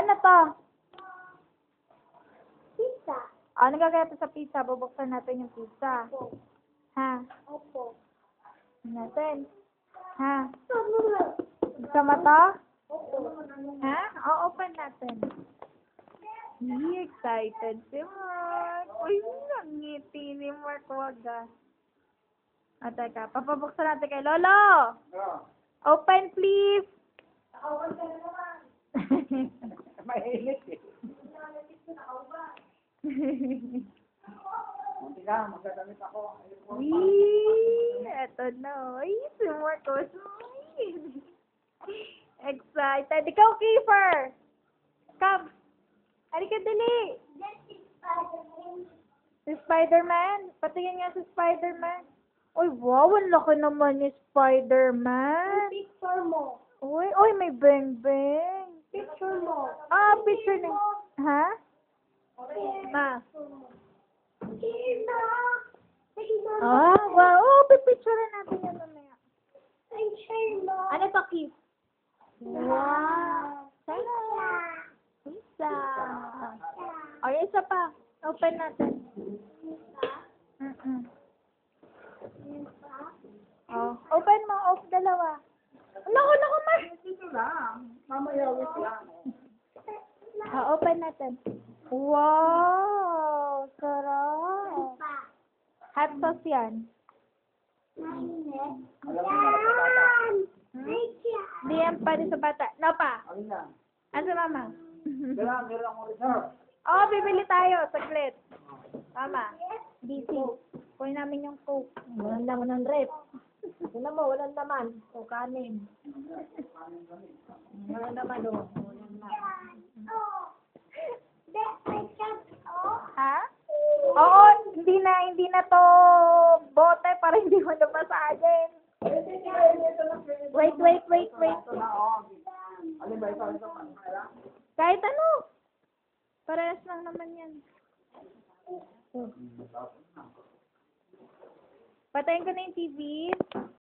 Ano to? Pizza. Ano gagawin natin sa pizza? Bubuksan natin yung pizza. Opo. Ha? Opo. Natin. Ha? Ano na? Gusto mo to? Opo. Ha? O, open natin. Excited si Mark. Uy, nangiti ni Mark. Wag ah. Teka. Papabuksan natin kay Lolo. Open, please. Nakawan ka na naman. Mahilig eh. Nakalatid ko nakauban. Munti ka, magdadamit ako. Wee! Eto na. Ay, si Mark. Oh, excited. Ikaw, Kiefer. Come. Halika, dali. That is Spider-Man. Si Spider-Man. Patingin nga si Spider-Man. Uy, wow. Ang laki naman ni Spider-Man. Picture mo. Uy, may beng-beng. Picture mo. Ah, picture ni... Ha? Ma. Ina! Ina! Ah, wow. Oh, pipicturean natin yan mamaya. Picture mo. Ano to, Keith? Wow. Tara. Isa. O, yung isa pa. Open natin. Oh, open mo. Off dalawa. Naku, ma. Dito lang. Mamaya wait lang. Open natin. Wow. Sarap. Hot sauce yan. Hindi yan pa rin sa bata. No pa. Alin na? Ano sa mama? Meron ako reserve. Oh, bibili tayo. Saglit. Mama. Busy. Kunin namin yung coke. Walang laman ng rep. Tignan mo, walang laman. O, kanin. Walang laman, o. Walang laman. Ha? Oo, hindi na to bote para hindi mo nabasahin. Wait. Ito na, oh. Alin ba ito? Ito pa. Kahit ano. Parehas lang naman yan. Patayin ko na yung TV.